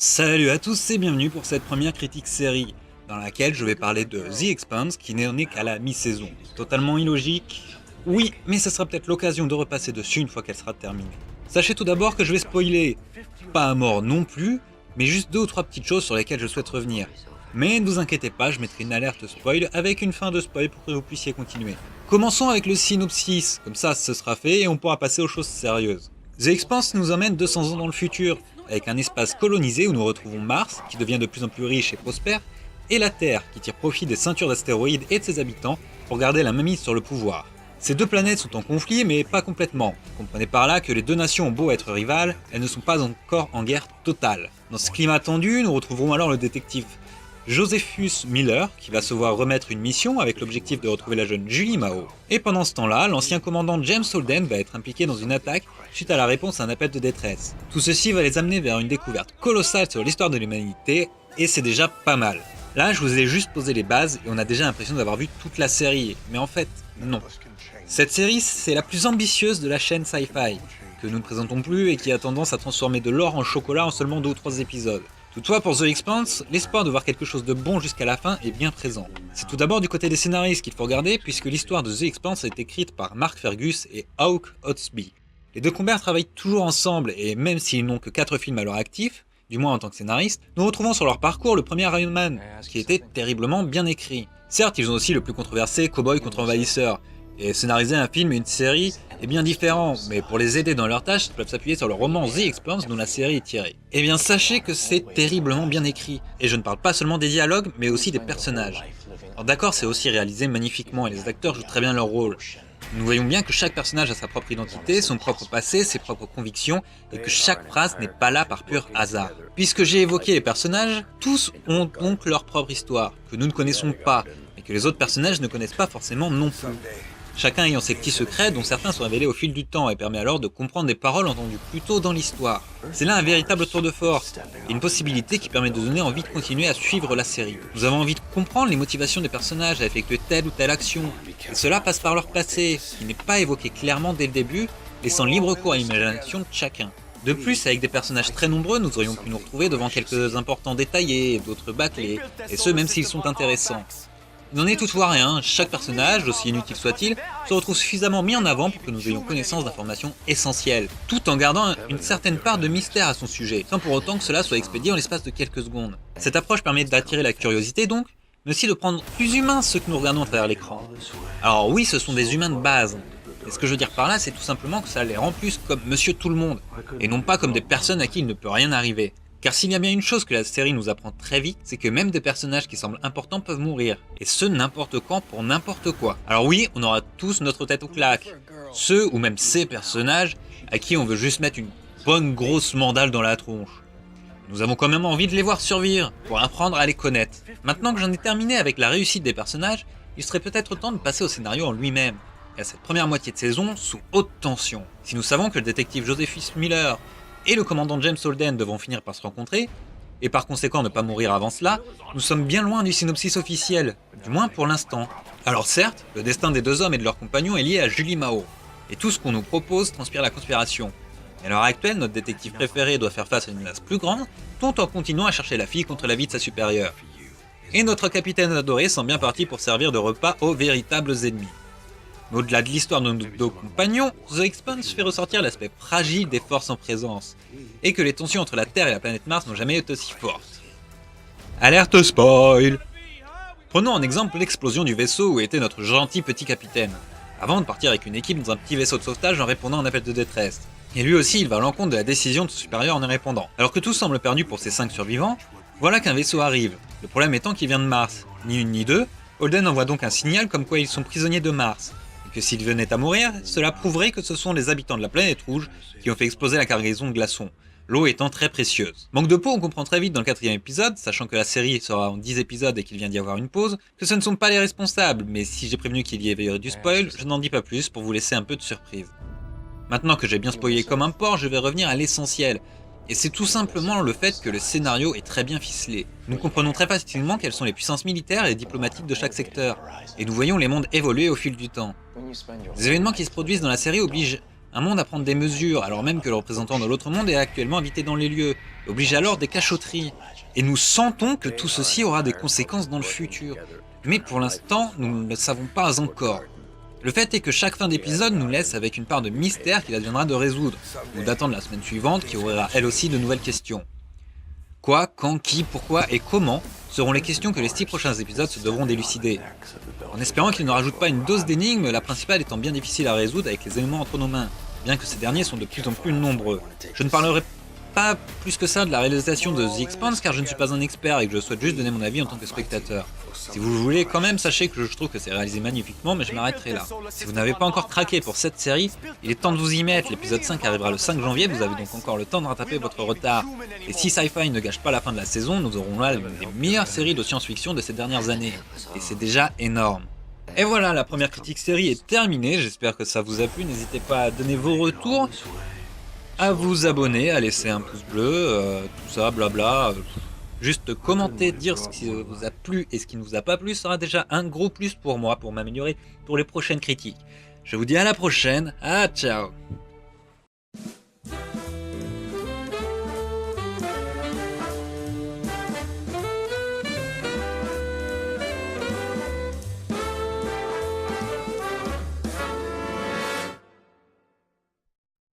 Salut à tous et bienvenue pour cette première critique série, dans laquelle je vais parler de The Expanse qui n'en est qu'à la mi-saison. Totalement illogique. Oui, mais ce sera peut-être l'occasion de repasser dessus une fois qu'elle sera terminée. Sachez tout d'abord que je vais spoiler, pas à mort non plus, mais juste 2 ou 3 petites choses sur lesquelles je souhaite revenir. Mais ne vous inquiétez pas, je mettrai une alerte spoil avec une fin de spoil pour que vous puissiez continuer. Commençons avec le synopsis, comme ça ce sera fait et on pourra passer aux choses sérieuses. The Expanse nous emmène 200 ans dans le futur, avec un espace colonisé où nous retrouvons Mars, qui devient de plus en plus riche et prospère, et la Terre, qui tire profit des ceintures d'astéroïdes et de ses habitants pour garder la mainmise sur le pouvoir. Ces 2 planètes sont en conflit, mais pas complètement. Comprenez par là que les 2 nations ont beau être rivales, elles ne sont pas encore en guerre totale. Dans ce climat tendu, nous retrouverons alors le détective Josephus Miller, qui va se voir remettre une mission avec l'objectif de retrouver la jeune Julie Mao. Et pendant ce temps-là, l'ancien commandant James Holden va être impliqué dans une attaque suite à la réponse à un appel de détresse. Tout ceci va les amener vers une découverte colossale sur l'histoire de l'humanité, et c'est déjà pas mal. Là, je vous ai juste posé les bases et on a déjà l'impression d'avoir vu toute la série, mais en fait, non. Cette série, c'est la plus ambitieuse de la chaîne Sci-Fi, que nous ne présentons plus et qui a tendance à transformer de l'or en chocolat en seulement 2 ou 3 épisodes. Toutefois, pour The Expanse, l'espoir de voir quelque chose de bon jusqu'à la fin est bien présent. C'est tout d'abord du côté des scénaristes qu'il faut regarder, puisque l'histoire de The Expanse est écrite par Mark Fergus et Hawk Oatsby. Les 2 compères travaillent toujours ensemble, et même s'ils n'ont que 4 films à leur actif, du moins en tant que scénaristes, nous retrouvons sur leur parcours le premier Iron Man, qui était terriblement bien écrit. Certes, ils ont aussi le plus controversé Cowboy contre envahisseur, et scénariser un film et une série est bien différent, mais pour les aider dans leur tâche, ils peuvent s'appuyer sur le roman The Expanse dont la série est tirée. Eh bien sachez que c'est terriblement bien écrit, et je ne parle pas seulement des dialogues, mais aussi des personnages. Alors d'accord, c'est aussi réalisé magnifiquement et les acteurs jouent très bien leur rôle. Nous voyons bien que chaque personnage a sa propre identité, son propre passé, ses propres convictions, et que chaque phrase n'est pas là par pur hasard. Puisque j'ai évoqué les personnages, tous ont donc leur propre histoire, que nous ne connaissons pas, et que les autres personnages ne connaissent pas forcément non plus. Chacun ayant ses petits secrets dont certains sont révélés au fil du temps et permet alors de comprendre des paroles entendues plus tôt dans l'histoire. C'est là un véritable tour de force, et une possibilité qui permet de donner envie de continuer à suivre la série. Nous avons envie de comprendre les motivations des personnages à effectuer telle ou telle action, et cela passe par leur passé, qui n'est pas évoqué clairement dès le début, laissant libre cours à l'imagination de chacun. De plus, avec des personnages très nombreux, nous aurions pu nous retrouver devant quelques importants détaillés, d'autres bâclés, et ce même s'ils sont intéressants. Il n'en est toutefois rien, chaque personnage, aussi inutile soit-il, se retrouve suffisamment mis en avant pour que nous ayons connaissance d'informations essentielles, tout en gardant une certaine part de mystère à son sujet, sans pour autant que cela soit expédié en l'espace de quelques secondes. Cette approche permet d'attirer la curiosité donc, mais aussi de prendre plus humain ceux que nous regardons à travers l'écran. Alors oui, ce sont des humains de base, mais ce que je veux dire par là, c'est tout simplement que ça les rend plus comme Monsieur Tout-le-Monde, et non pas comme des personnes à qui il ne peut rien arriver. Car s'il y a bien une chose que la série nous apprend très vite, c'est que même des personnages qui semblent importants peuvent mourir. Et ce, n'importe quand pour n'importe quoi. Alors oui, on aura tous notre tête aux claques. Ceux ou même ces personnages à qui on veut juste mettre une bonne grosse mandale dans la tronche. Nous avons quand même envie de les voir survivre, pour apprendre à les connaître. Maintenant que j'en ai terminé avec la réussite des personnages, il serait peut-être temps de passer au scénario en lui-même. Et à cette première moitié de saison, sous haute tension. Si nous savons que le détective Josephus Miller et le commandant James Holden devront finir par se rencontrer, et par conséquent ne pas mourir avant cela, nous sommes bien loin du synopsis officiel, du moins pour l'instant. Alors certes, le destin des 2 hommes et de leurs compagnons est lié à Julie Mao, et tout ce qu'on nous propose transpire la conspiration. Mais à l'heure actuelle, notre détective préféré doit faire face à une menace plus grande, tout en continuant à chercher la fille contre la vie de sa supérieure. Et notre capitaine adoré semble bien parti pour servir de repas aux véritables ennemis. Au-delà de l'histoire de nos 2 compagnons, The Expanse fait ressortir l'aspect fragile des forces en présence, et que les tensions entre la Terre et la planète Mars n'ont jamais été aussi fortes. Alerte spoil! Prenons en exemple l'explosion du vaisseau où était notre gentil petit capitaine, avant de partir avec une équipe dans un petit vaisseau de sauvetage en répondant à un appel de détresse. Et lui aussi, il va à l'encontre de la décision de son supérieur en y répondant. Alors que tout semble perdu pour ces 5 survivants, voilà qu'un vaisseau arrive, le problème étant qu'il vient de Mars. Ni une ni deux, Holden envoie donc un signal comme quoi ils sont prisonniers de Mars. Que s'ils venaient à mourir, cela prouverait que ce sont les habitants de la planète rouge qui ont fait exploser la cargaison de glaçons, l'eau étant très précieuse. Manque de peau, on comprend très vite dans le 4e épisode, sachant que la série sera en 10 épisodes et qu'il vient d'y avoir une pause, que ce ne sont pas les responsables, mais si j'ai prévenu qu'il y avait du spoil, je n'en dis pas plus pour vous laisser un peu de surprise. Maintenant que j'ai bien spoilé comme un porc, je vais revenir à l'essentiel. Et c'est tout simplement le fait que le scénario est très bien ficelé. Nous comprenons très facilement quelles sont les puissances militaires et diplomatiques de chaque secteur, et nous voyons les mondes évoluer au fil du temps. Les événements qui se produisent dans la série obligent Un monde à prendre des mesures, alors même que le représentant de l'autre monde est actuellement invité dans les lieux, et oblige alors des cachotteries. Et nous sentons que tout ceci aura des conséquences dans le futur. Mais pour l'instant, nous ne le savons pas encore. Le fait est que chaque fin d'épisode nous laisse avec une part de mystère qu'il adviendra de résoudre, ou d'attendre la semaine suivante qui ouvrira elle aussi de nouvelles questions. Quoi, quand, qui, pourquoi et comment seront les questions que les 6 prochains épisodes se devront d'élucider. En espérant qu'ils ne rajoutent pas une dose d'énigmes, la principale étant bien difficile à résoudre avec les éléments entre nos mains, bien que ces derniers sont de plus en plus nombreux. Je ne parlerai pas plus que ça de la réalisation de The Expanse car je ne suis pas un expert et que je souhaite juste donner mon avis en tant que spectateur. Si vous le voulez quand même, sachez que je trouve que c'est réalisé magnifiquement, mais je m'arrêterai là. Si vous n'avez pas encore craqué pour cette série, il est temps de vous y mettre, l'épisode 5 arrivera le 5 janvier, vous avez donc encore le temps de rattraper votre retard. Et si Sci-Fi ne gâche pas la fin de la saison, nous aurons là l'une des meilleures séries de science-fiction de ces dernières années. Et c'est déjà énorme. Et voilà, la première critique série est terminée, j'espère que ça vous a plu, n'hésitez pas à donner vos retours, à vous abonner, à laisser un pouce bleu, tout ça, blabla. Juste commenter, dire ce qui vous a plu et ce qui ne vous a pas plu sera déjà un gros plus pour moi, pour m'améliorer pour les prochaines critiques. Je vous dis à la prochaine, ciao.